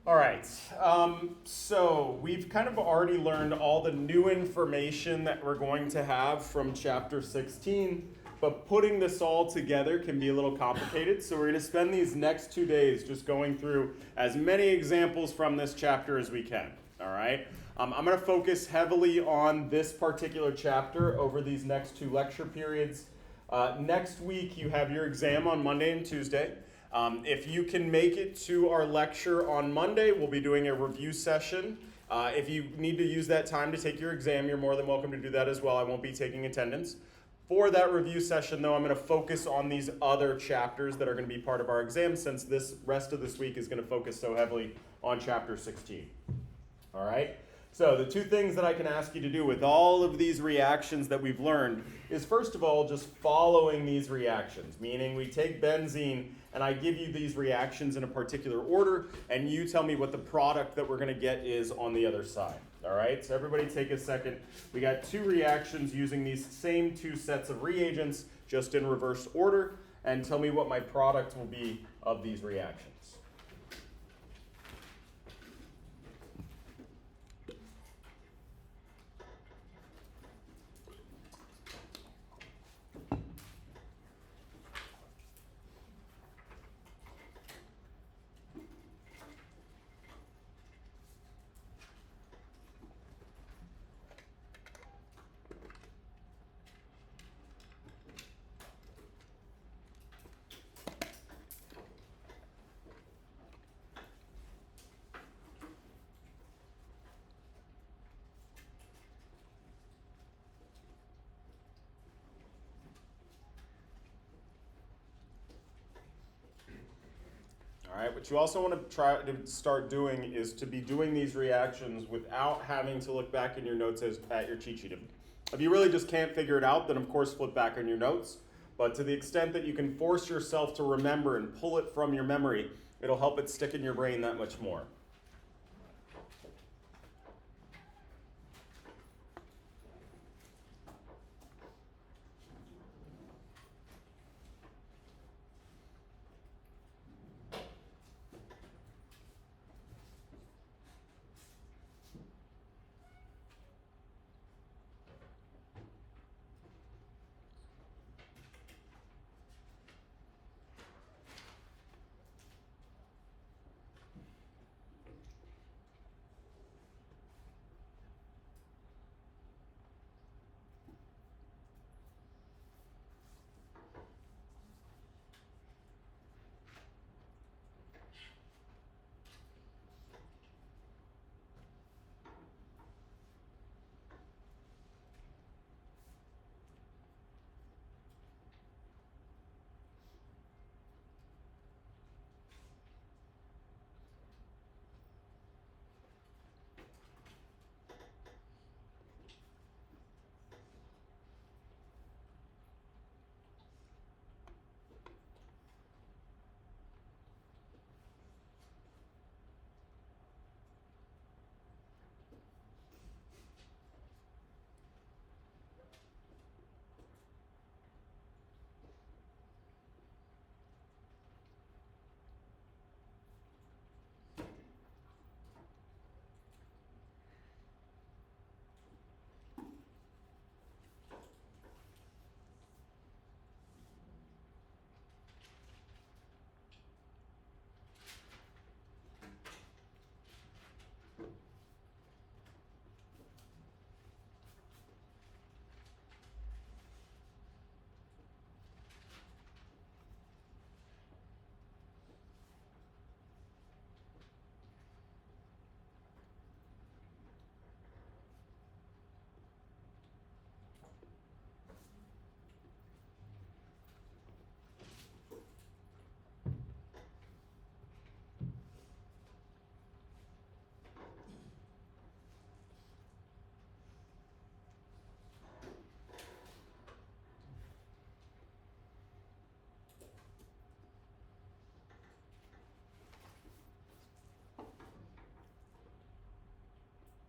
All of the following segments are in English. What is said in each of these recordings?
All right, so we've kind of already learned all the new information that we're going to have from chapter 16, but putting this all together can be a little complicated, so we're going to spend these next 2 days just going through as many examples from this chapter as we can, all right? I'm going to focus heavily on this particular chapter over these next 2 lecture periods. Next week, you have your exam on Monday and Tuesday. If you can make it to our lecture on Monday, we'll be doing a review session. If you need to use that time to take your exam, you're more than welcome to do that as well. I won't be taking attendance. For that review session, though, I'm going to focus on these other chapters that are going to be part of our exam, since this rest of this week is going to focus so heavily on chapter 16. All right? So the 2 things that I can ask you to do with all of these reactions that we've learned is, first of all, just following these reactions, meaning we take benzene and I give you these reactions in a particular order, and you tell me what the product that we're going to get is on the other side. All right, so everybody take a second. We got 2 reactions using these same 2 sets of reagents, just in reverse order, and tell me what my product will be of these reactions. All right, what you also want to try to start doing is to be doing these reactions without having to look back in your notes at your cheat sheet. If you really just can't figure it out, then of course flip back on your notes. But to the extent that you can force yourself to remember and pull it from your memory, it'll help it stick in your brain that much more.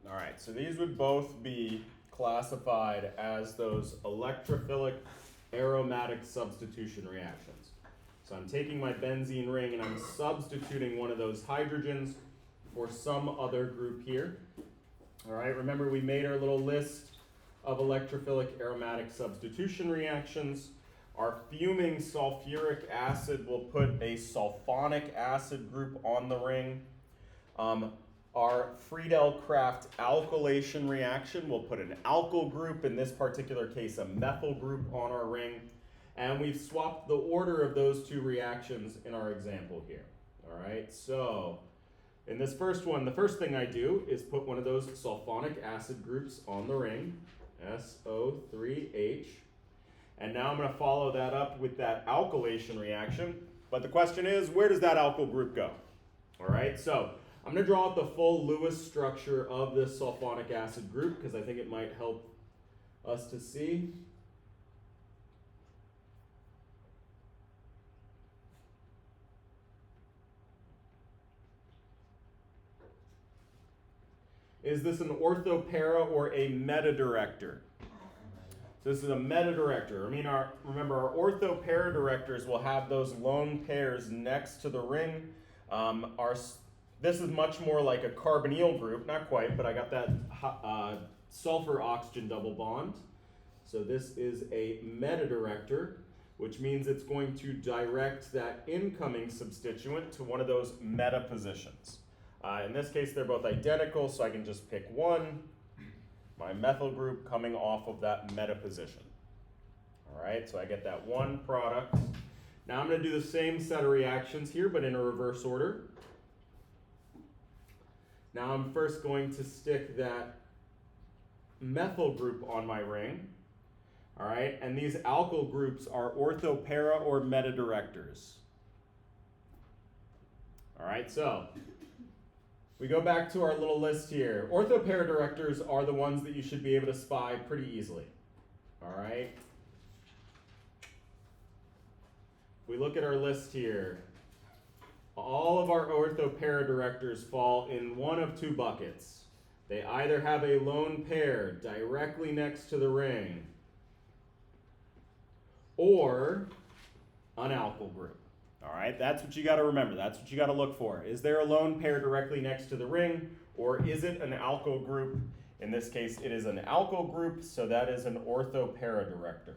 All right, so these would both be classified as those electrophilic aromatic substitution reactions. So I'm taking my benzene ring and I'm substituting one of those hydrogens for some other group here. All right, remember we made our little list of electrophilic aromatic substitution reactions. Our fuming sulfuric acid will put a sulfonic acid group on the ring. Our Friedel-Crafts alkylation reaction will put an alkyl group, in this particular case a methyl group, on our ring. And we've swapped the order of those two reactions in our example here. All right, so in this first one, the first thing I do is put one of those sulfonic acid groups on the ring, SO3H. And now I'm going to follow that up with that alkylation reaction. But the question is, where does that alkyl group go? All right, so I'm going to draw out the full Lewis structure of this sulfonic acid group because I think it might help us to see. Is this an orthopara or a meta-director? So this is a meta-director. Remember, our orthopara directors will have those lone pairs next to the ring. This is much more like a carbonyl group, not quite, but I got that sulfur-oxygen double bond. So this is a meta-director, which means it's going to direct that incoming substituent to one of those meta positions. In this case, they're both identical, so I can just pick one, my methyl group coming off of that meta position. All right, so I get that one product. Now I'm going to do the same set of reactions here, but in a reverse order. Now I'm first going to stick that methyl group on my ring. All right, and these alkyl groups are orthopara or meta-directors. All right, so we go back to our little list here. Orthopara directors are the ones that you should be able to spy pretty easily. All right. We look at our list here. All of our orthopara directors fall in one of two buckets. They either have a lone pair directly next to the ring or an alkyl group. All right, that's what you got to remember. That's what you got to look for. Is there a lone pair directly next to the ring, or is it an alkyl group? In this case, it is an alkyl group, so that is an orthopara director.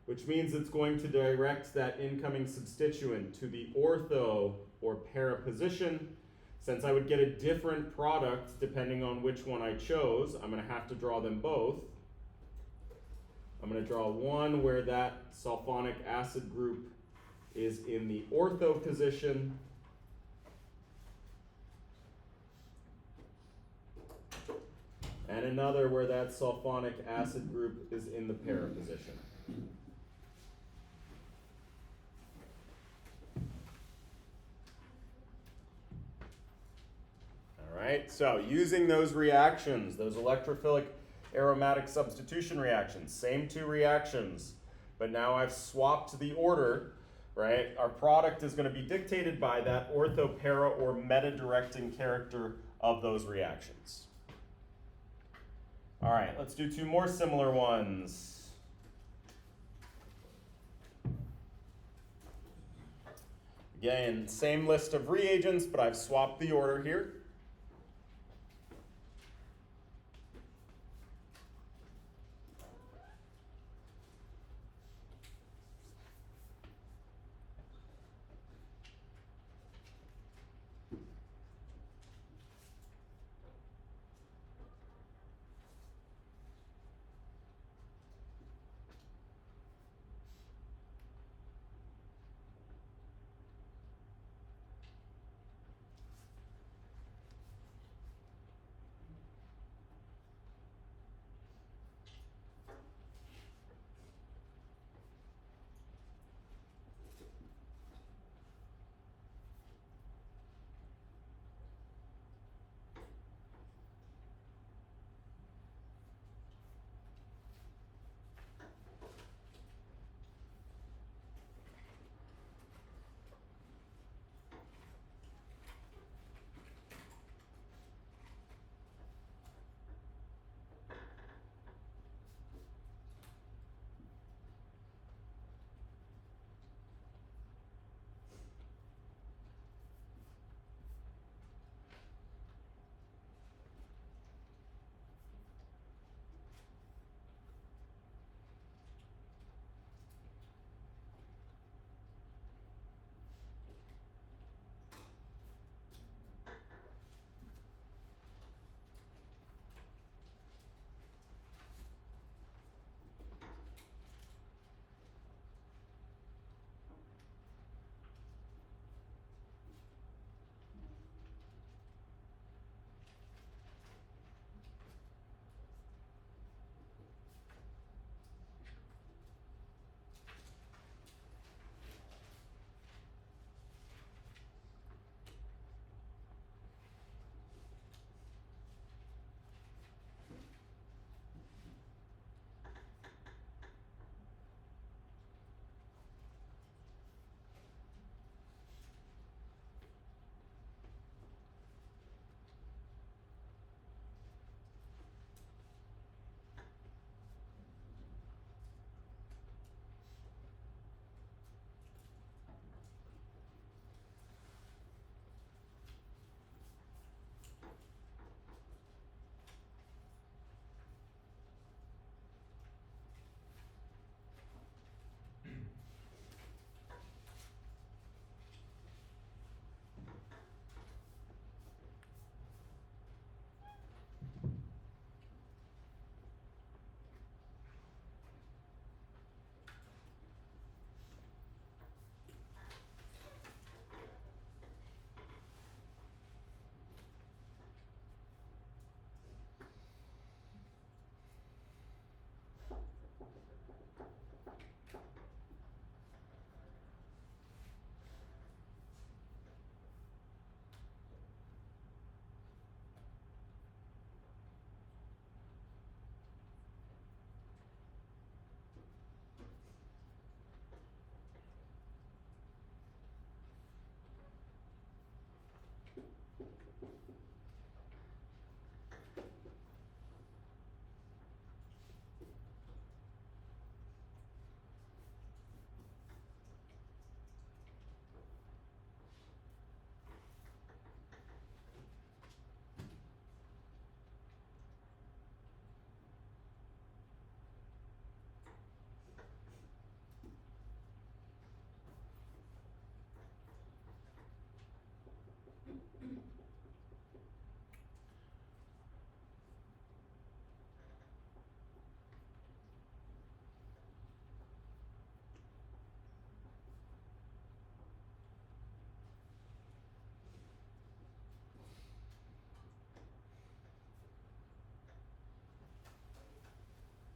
Which means it's going to direct that incoming substituent to the ortho or para position. Since I would get a different product depending on which one I chose, I'm going to have to draw them both. I'm going to draw one where that sulfonic acid group is in the ortho position. And another where that sulfonic acid group is in the para position. All right, so using those reactions, those electrophilic aromatic substitution reactions, same two reactions, but now I've swapped the order, right? Our product is going to be dictated by that orthopara or meta-directing character of those reactions. All right, let's do two more similar ones. Again, same list of reagents, but I've swapped the order here.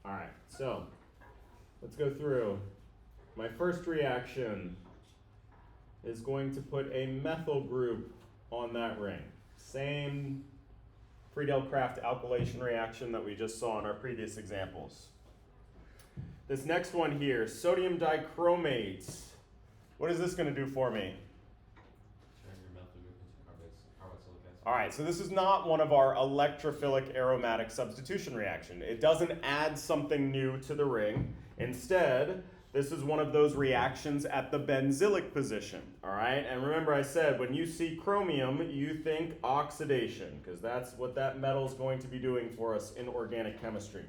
All right, so let's go through. My first reaction is going to put a methyl group on that ring. Same Friedel-Crafts alkylation reaction that we just saw in our previous examples. This next one here, sodium dichromate. What is this going to do for me? All right, so this is not one of our electrophilic aromatic substitution reaction. It doesn't add something new to the ring. Instead, this is one of those reactions at the benzylic position, all right? And remember I said, when you see chromium, you think oxidation, because that's what that metal is going to be doing for us in organic chemistry.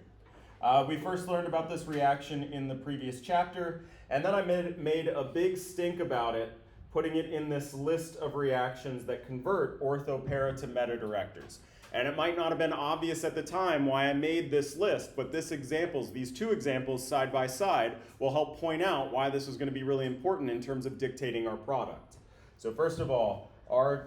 We first learned about this reaction in the previous chapter, and then I made a big stink about it, putting it in this list of reactions that convert ortho-para to meta-directors. And it might not have been obvious at the time why I made this list, but these two examples side by side will help point out why this is going to be really important in terms of dictating our product. So first of all, our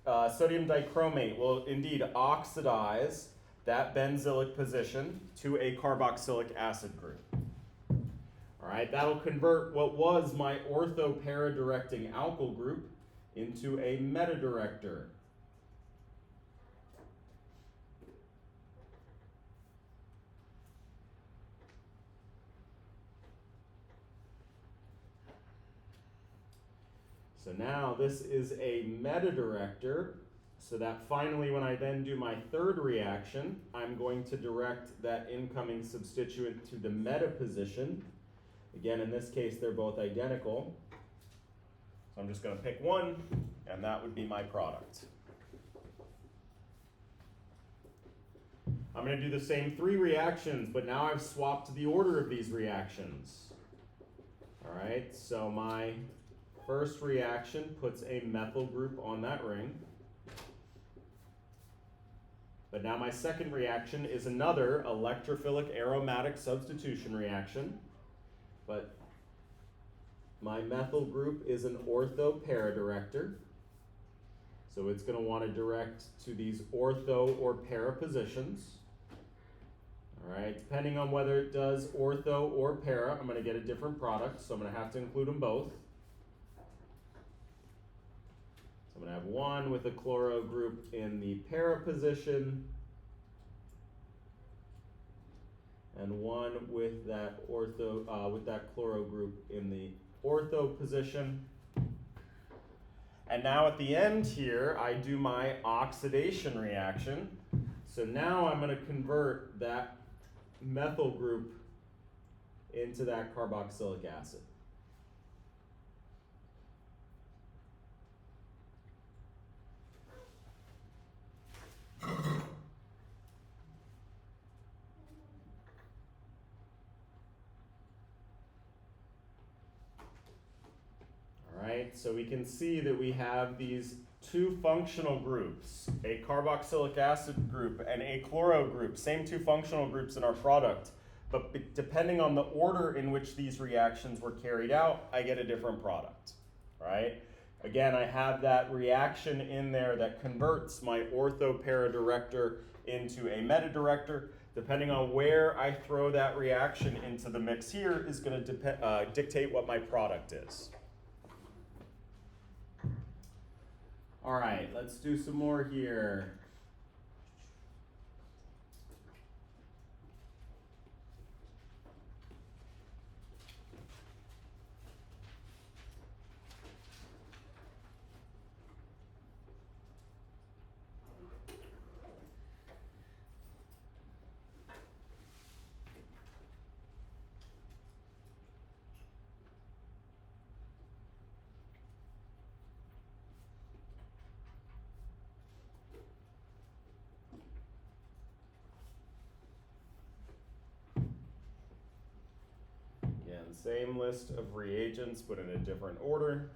sodium dichromate will indeed oxidize that benzylic position to a carboxylic acid group. All right, that'll convert what was my ortho-para directing alkyl group into a meta-director. So now this is a meta-director, so that finally when I then do my third reaction, I'm going to direct that incoming substituent to the meta position. Again, in this case, they're both identical. So I'm just going to pick one, and that would be my product. I'm going to do the same three reactions, but now I've swapped the order of these reactions. All right, so my first reaction puts a methyl group on that ring. But now my second reaction is another electrophilic aromatic substitution reaction. But my methyl group is an ortho-para director. So it's going to want to direct to these ortho or para positions. All right, depending on whether it does ortho or para, I'm going to get a different product, so I'm going to have to include them both. So I'm going to have one with a chloro group in the para position, and one with that chloro group in the ortho position. And now at the end here, I do my oxidation reaction. So now I'm going to convert that methyl group into that carboxylic acid. Right, so we can see that we have these two functional groups, a carboxylic acid group and a chloro group, same two functional groups in our product, but depending on the order in which these reactions were carried out, I get a different product, right? Again, I have that reaction in there that converts my ortho-para director into a meta-director. Depending on where I throw that reaction into the mix here is going to dictate what my product is. All right, let's do some more here. Same list of reagents, but in a different order.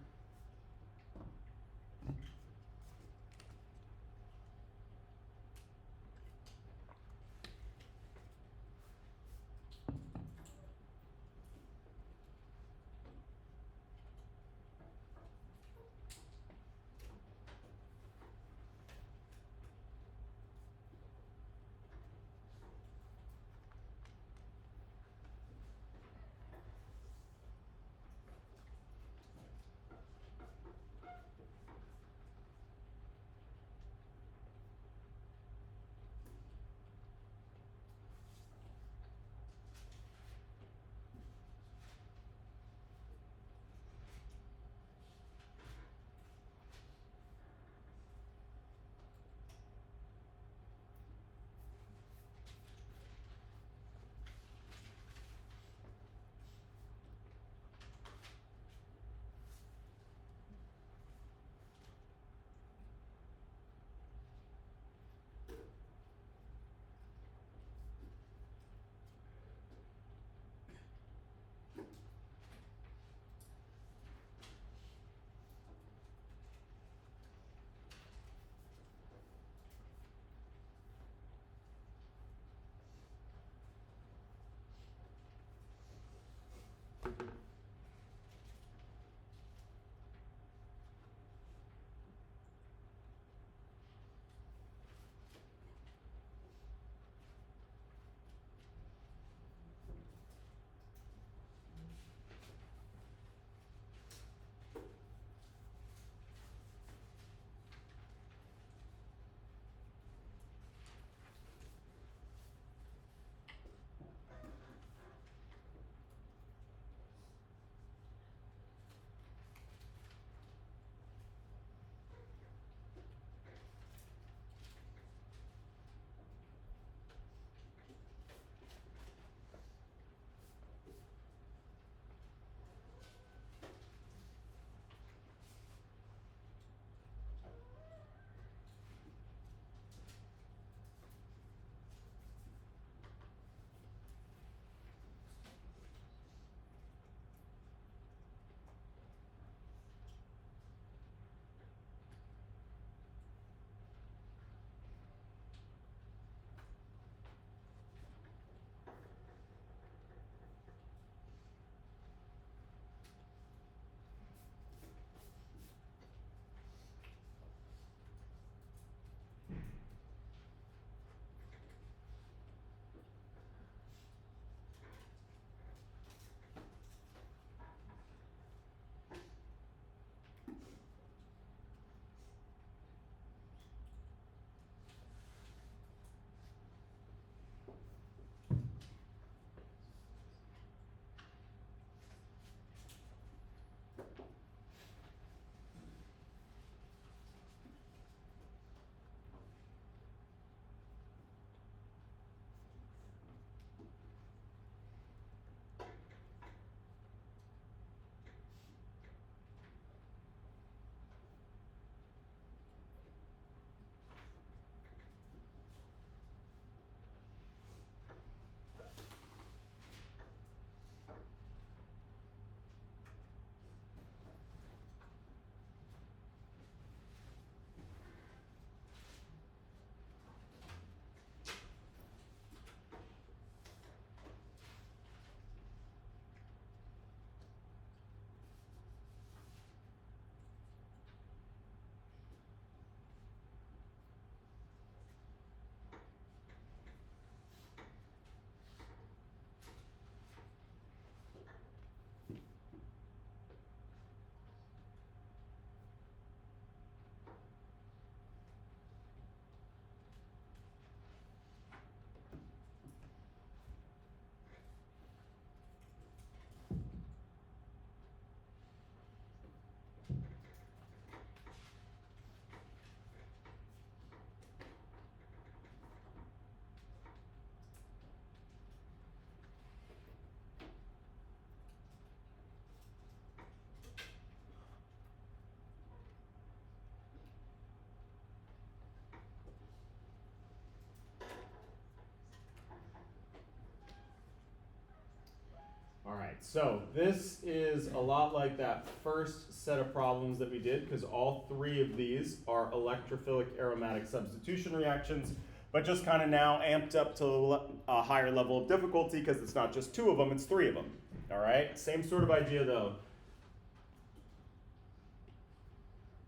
so this is a lot like that first set of problems that we did, because all three of these are electrophilic aromatic substitution reactions, but just kind of now amped up to a higher level of difficulty because it's not just two of them, it's three of them. All right, same sort of idea though.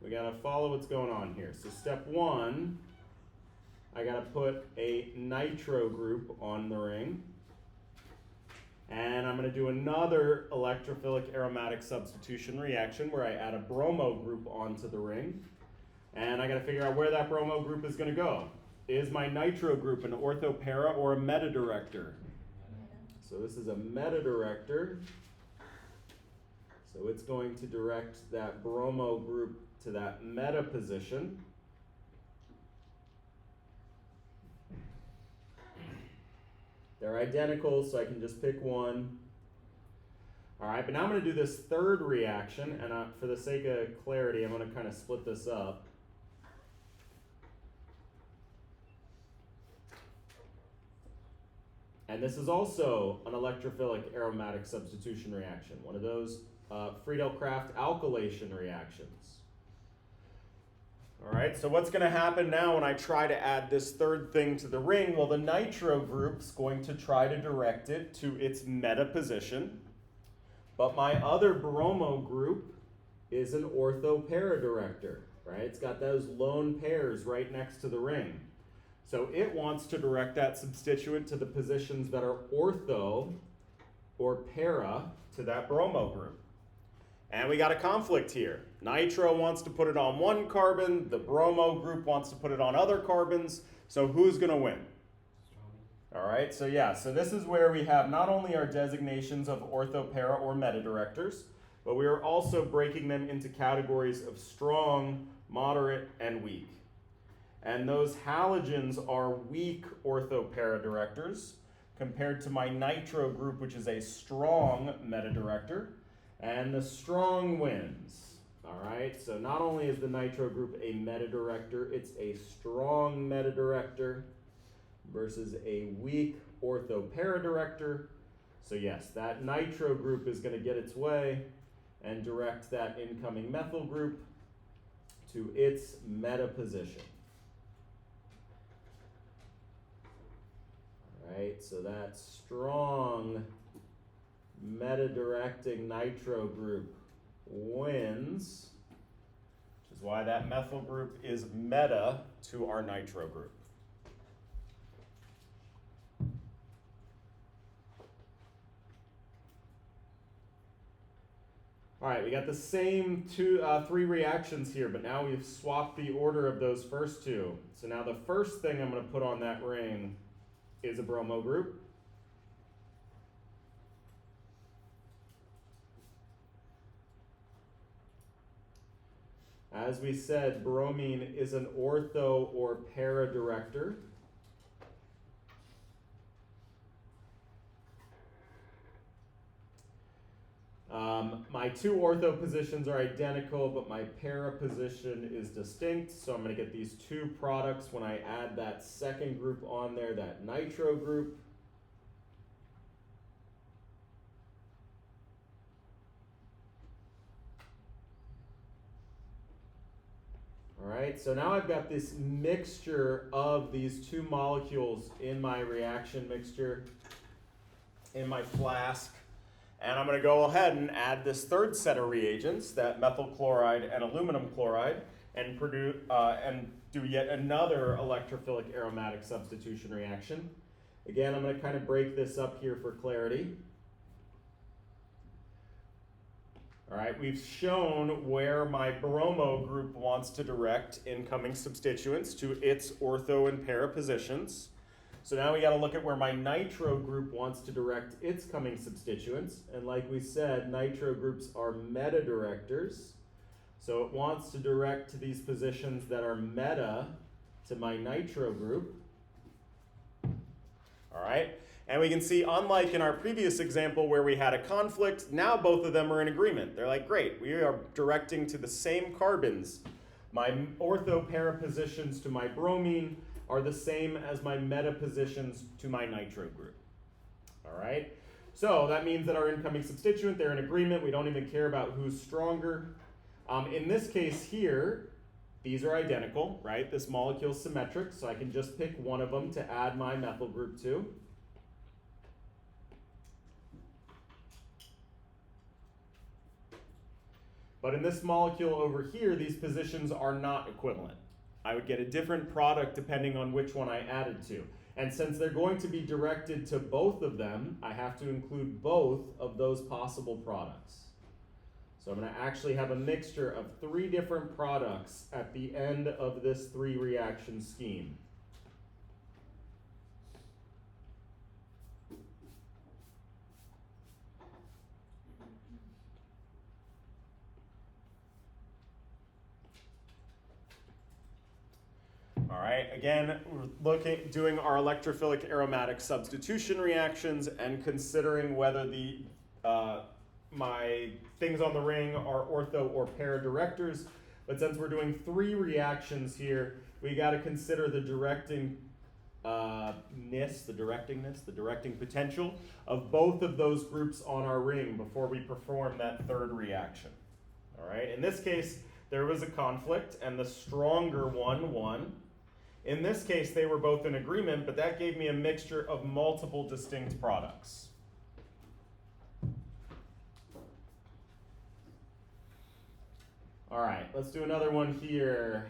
We gotta follow what's going on here. So step one, I gotta put a nitro group on the ring. And I'm going to do another electrophilic aromatic substitution reaction where I add a bromo group onto the ring. And I got to figure out where that bromo group is going to go. Is my nitro group an orthopara or a meta-director? So this is a meta-director. So it's going to direct that bromo group to that meta position. They're identical, so I can just pick one. All right, but now I'm going to do this third reaction, and for the sake of clarity, I'm going to kind of split this up. And this is also an electrophilic aromatic substitution reaction, one of those Friedel-Crafts alkylation reactions. All right, so what's going to happen now when I try to add this third thing to the ring? Well, the nitro group's going to try to direct it to its meta position, but my other bromo group is an orthopara director, right? It's got those lone pairs right next to the ring. So it wants to direct that substituent to the positions that are ortho or para to that bromo group. And we got a conflict here. Nitro wants to put it on one carbon, the bromo group wants to put it on other carbons, so who's going to win? All right, so yeah, so this is where we have not only our designations of orthopara or meta-directors, but we are also breaking them into categories of strong, moderate, and weak. And those halogens are weak orthopara directors compared to my nitro group, which is a strong meta-director. And the strong wins, all right? So not only is the nitro group a meta-director, it's a strong meta-director versus a weak orthopara director. So yes, that nitro group is going to get its way and direct that incoming methyl group to its meta position. All right, so that strong meta-directing nitro group wins, which is why that methyl group is meta to our nitro group. All right, we got the same three reactions here, but now we've swapped the order of those first two. So now the first thing I'm going to put on that ring is a bromo group. As we said, bromine is an ortho or para director. My two ortho positions are identical, but my para position is distinct, so I'm going to get these two products when I add that second group on there, that nitro group. All right, so now I've got this mixture of these two molecules in my reaction mixture, in my flask, and I'm going to go ahead and add this third set of reagents, that methyl chloride and aluminum chloride, and do yet another electrophilic aromatic substitution reaction. Again, I'm going to kind of break this up here for clarity. All right, we've shown where my bromo group wants to direct incoming substituents to its ortho and para positions. So now we got to look at where my nitro group wants to direct its coming substituents. And like we said, nitro groups are meta-directors. So it wants to direct to these positions that are meta to my nitro group. All right. And we can see, unlike in our previous example where we had a conflict, now both of them are in agreement. They're like, great, we are directing to the same carbons. My ortho-para positions to my bromine are the same as my meta positions to my nitro group. All right? So that means that our incoming substituent, they're in agreement. We don't even care about who's stronger. In this case here, these are identical, right? This molecule's symmetric, so I can just pick one of them to add my methyl group to. But in this molecule over here, these positions are not equivalent. I would get a different product depending on which one I added to. And since they're going to be directed to both of them, I have to include both of those possible products. So I'm going to actually have a mixture of 3 different products at the end of this 3-reaction scheme. All right, again, we're doing our electrophilic aromatic substitution reactions and considering whether the my things on the ring are ortho or para directors. But since we're doing 3 reactions here, we got to consider the directing potential of both of those groups on our ring before we perform that 3rd reaction. All right, in this case, there was a conflict and the stronger one won. In this case, they were both in agreement, but that gave me a mixture of multiple distinct products. All right, let's do another one here.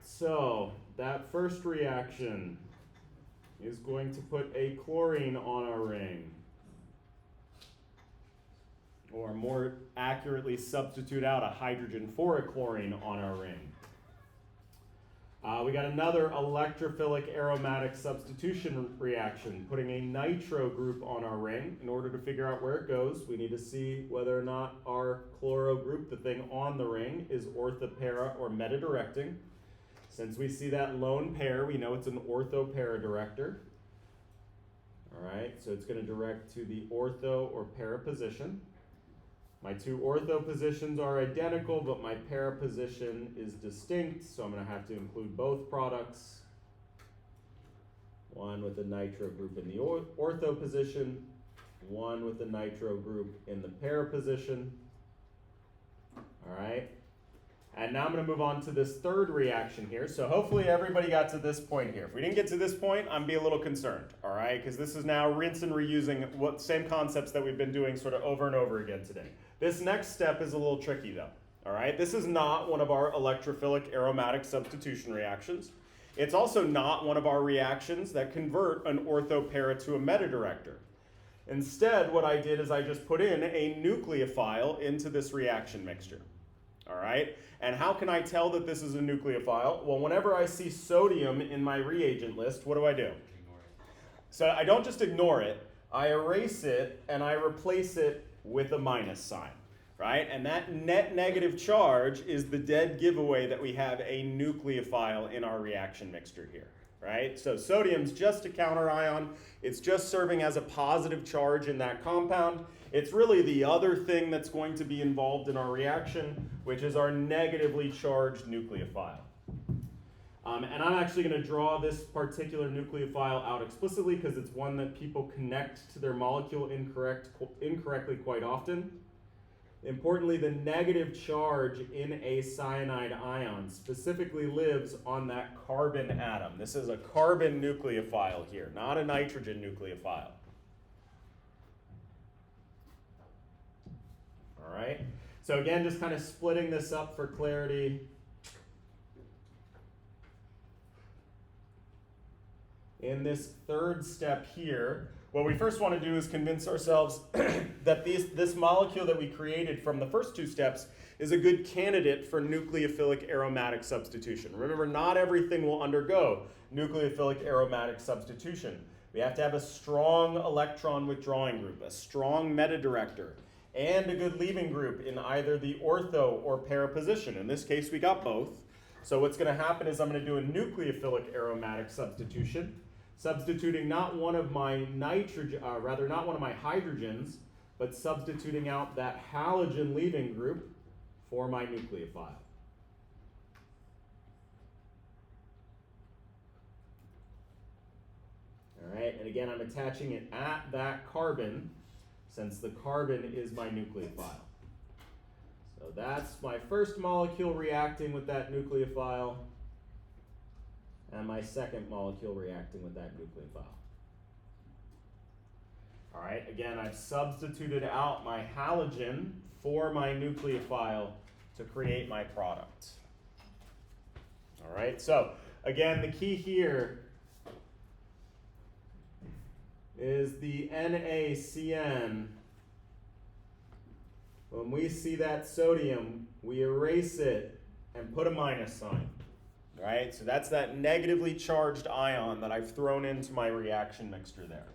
so that first reaction is going to put a chlorine on our ring. Or more accurately, substitute out a hydrogen for a chlorine on our ring. We got another electrophilic aromatic substitution reaction, putting a nitro group on our ring. In order to figure out where it goes, we need to see whether or not our chloro group, the thing on the ring, is orthopara or metadirecting. Since we see that lone pair, we know it's an orthopara director. All right, so it's going to direct to the ortho or para position. My two ortho positions are identical, but my para position is distinct, so I'm going to have to include both products. One with the nitro group in the ortho position, one with the nitro group in the para position. All right. And now I'm going to move on to this third reaction here. So hopefully everybody got to this point here. If we didn't get to this point, I'm be a little concerned, all right? Because this is now rinse and reusing what same concepts that we've been doing sort of over and over again today. This next step is a little tricky though, all right? This is not one of our electrophilic aromatic substitution reactions. It's also not one of our reactions that convert an orthopara to a metadirector. Instead, what I did is I just put in a nucleophile into this reaction mixture. All right, and how can I tell that this is a nucleophile? Well, whenever I see sodium in my reagent list, what do? Ignore it. So I don't just ignore it, I erase it and I replace it with a minus sign, right? And that net negative charge is the dead giveaway that we have a nucleophile in our reaction mixture here, right? So sodium's just a counter ion, it's just serving as a positive charge in that compound. It's really the other thing that's going to be involved in our reaction, which is our negatively charged nucleophile. And I'm actually going to draw this particular nucleophile out explicitly because it's one that people connect to their molecule incorrectly quite often. Importantly, the negative charge in a cyanide ion specifically lives on that carbon atom. This is a carbon nucleophile here, not a nitrogen nucleophile. All right, so again, just kind of splitting this up for clarity. In this third step here, what we first want to do is convince ourselves that this molecule that we created from the first two steps is a good candidate for nucleophilic aromatic substitution. Remember, not everything will undergo nucleophilic aromatic substitution. We have to have a strong electron withdrawing group, a strong metadirector, and a good leaving group in either the ortho or para position. In this case, we got both. So what's going to happen is I'm going to do a nucleophilic aromatic substitution, substituting not one of my not one of my hydrogens, but substituting out that halogen leaving group for my nucleophile. All right, and again, I'm attaching it at that carbon, since the carbon is my nucleophile. So that's my first molecule reacting with that nucleophile, and my second molecule reacting with that nucleophile. All right, again, I've substituted out my halogen for my nucleophile to create my product. All right, so again, the key here is the NaCN. When we see that sodium, we erase it and put a minus sign. Right? So that's that negatively charged ion that I've thrown into my reaction mixture there.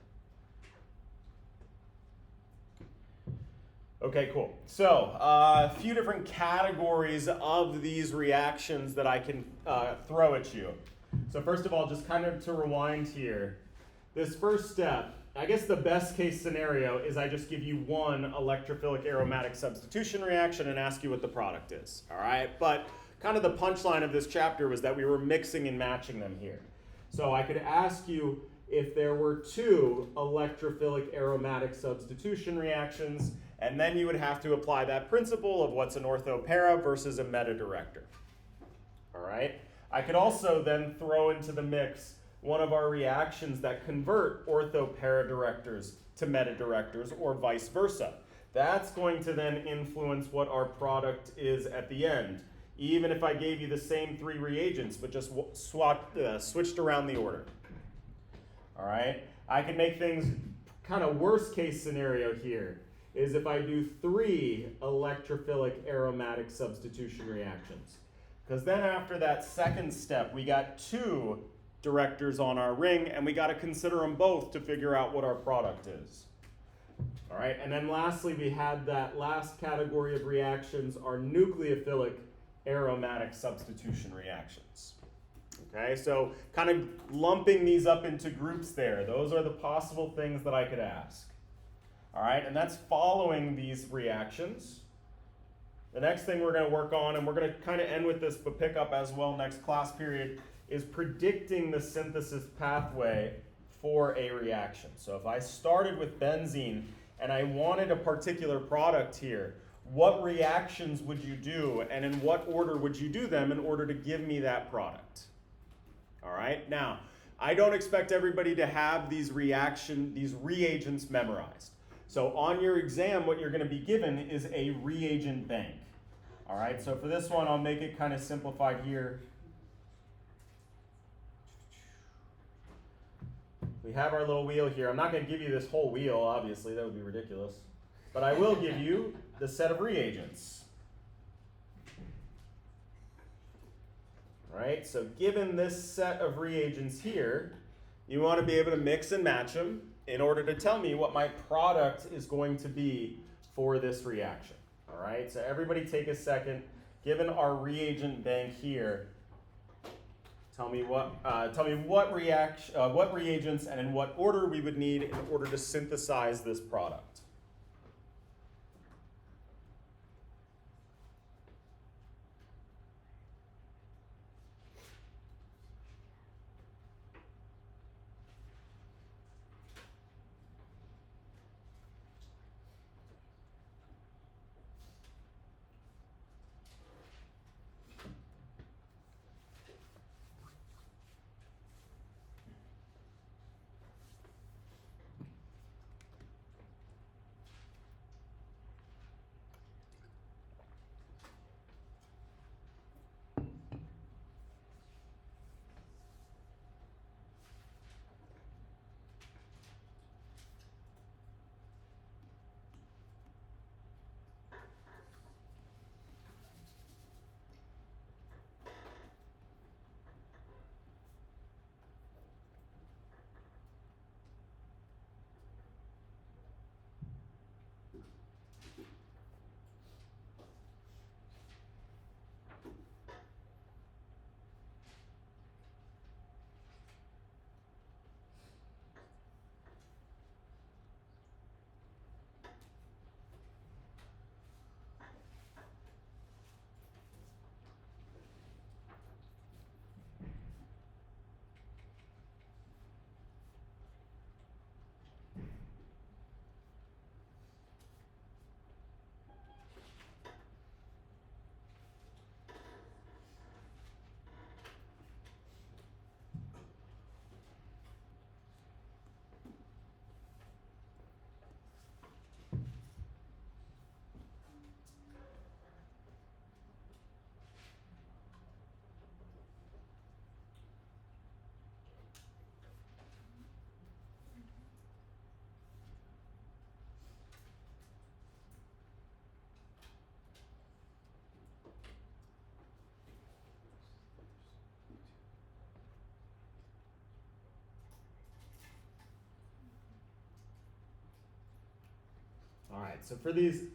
Okay, cool. So a few different categories of these reactions that I can throw at you. So first of all, just kind of to rewind here, this first step, I guess the best case scenario is I just give you one electrophilic aromatic substitution reaction and ask you what the product is, all right? But kind of the punchline of this chapter was that we were mixing and matching them here. So I could ask you if there were two electrophilic aromatic substitution reactions, and then you would have to apply that principle of what's an orthopara versus a metadirector, all right? I could also then throw into the mix one of our reactions that convert orthopara directors to metadirectors or vice versa. That's going to then influence what our product is at the end. even if I gave you the same 3 reagents, but just switched around the order. All right, I can make things kind of worst case scenario here is if I do 3 electrophilic aromatic substitution reactions. Because then after that second step, we got 2 directors on our ring, and we got to consider them both to figure out what our product is. All right, and then lastly, we had that last category of reactions are nucleophilic aromatic substitution reactions. Okay, so kind of lumping these up into groups there. Those are the possible things that I could ask. All right, and that's following these reactions. The next thing we're going to work on, and we're going to kind of end with this, but pick up as well next class period, is predicting the synthesis pathway for a reaction. So if I started with benzene and I wanted a particular product here, what reactions would you do, and in what order would you do them in order to give me that product? All right, now, I don't expect everybody to have these reagents memorized. So on your exam, what you're going to be given is a reagent bank. All right, so for this one, I'll make it kind of simplified here. We have our little wheel here. I'm not going to give you this whole wheel, obviously, that would be ridiculous. But I will give you the set of reagents. All right, so given this set of reagents here, you want to be able to mix and match them in order to tell me what my product is going to be for this reaction. All right, so everybody take a second. Given our reagent bank here, tell me what reagents and in what order we would need in order to synthesize this product. All right, so for these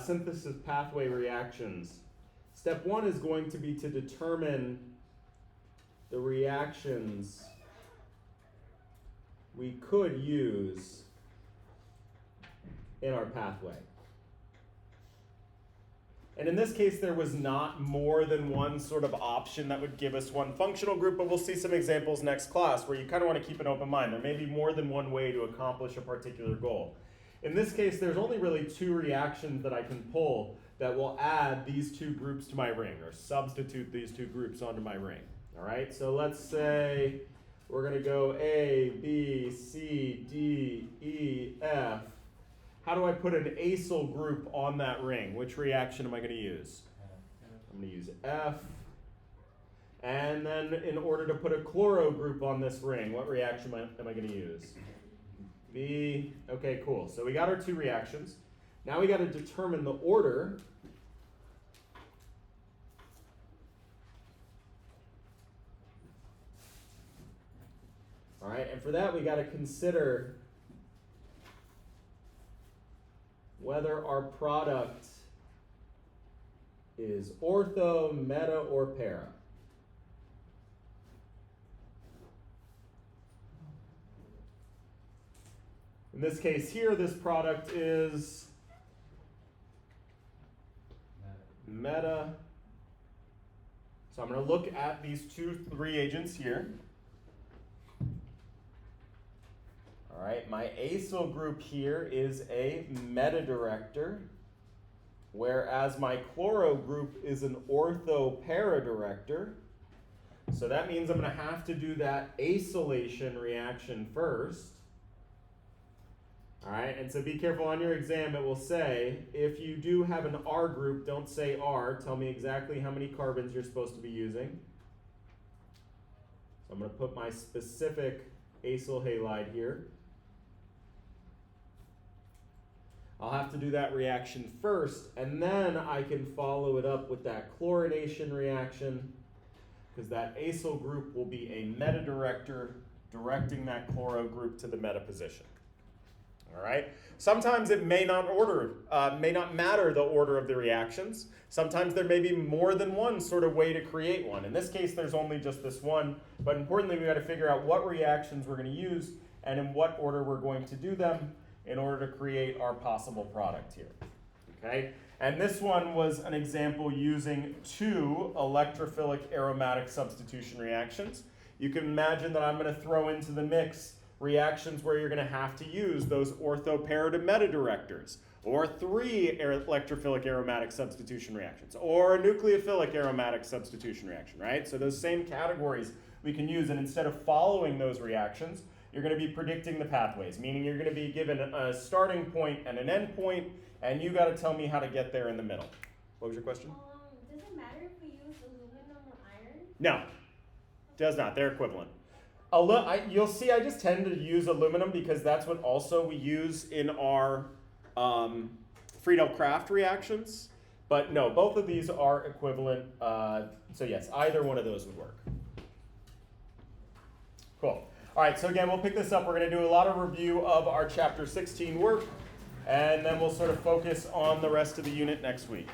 synthesis pathway reactions, step 1 is going to be to determine the reactions we could use in our pathway. And in this case, there was not more than one sort of option that would give us one functional group, but we'll see some examples next class where you kind of want to keep an open mind. There may be more than one way to accomplish a particular goal. In this case, there's only really 2 reactions that I can pull that will add these 2 groups to my ring, or substitute these 2 groups onto my ring. All right, so let's say we're going to go A, B, C, D, E, F. How do I put an acyl group on that ring? Which reaction am I going to use? I'm going to use F. And then in order to put a chloro group on this ring, what reaction am I going to use? B. Okay, cool. So we got our two reactions. Now we got to determine the order. All right, and for that we got to consider whether our product is ortho, meta, or para. In this case here, this product is meta. So I'm going to look at these two reagents here. All right, my acyl group here is a meta-director, whereas my chloro group is an ortho-para-director. So that means I'm going to have to do that acylation reaction first. All right, and so be careful on your exam. It will say, if you do have an R group, don't say R. Tell me exactly how many carbons you're supposed to be using. So I'm going to put my specific acyl halide here. I'll have to do that reaction first, and then I can follow it up with that chlorination reaction, because that acyl group will be a meta-director directing that chloro group to the meta position. All right. Sometimes it may not matter the order of the reactions. Sometimes there may be more than one sort of way to create one. In this case, there's only just this one. But importantly, we got to figure out what reactions we're going to use and in what order we're going to do them in order to create our possible product here. Okay. And this one was an example using two electrophilic aromatic substitution reactions. You can imagine that I'm going to throw into the mix reactions where you're going to have to use those ortho-para to meta-directors, or three electrophilic aromatic substitution reactions, or a nucleophilic aromatic substitution reaction, right? So those same categories we can use, and instead of following those reactions, you're going to be predicting the pathways, meaning you're going to be given a starting point and an end point, and you got to tell me how to get there in the middle. What was your question? Does it matter if we use aluminum or iron? No, does not. They're equivalent. You'll see I just tend to use aluminum because that's what also we use in our Friedel-Crafts reactions. But no, both of these are equivalent. So yes, either one of those would work. Cool. All right, so again, we'll pick this up. We're going to do a lot of review of our chapter 16 work, and then we'll sort of focus on the rest of the unit next week.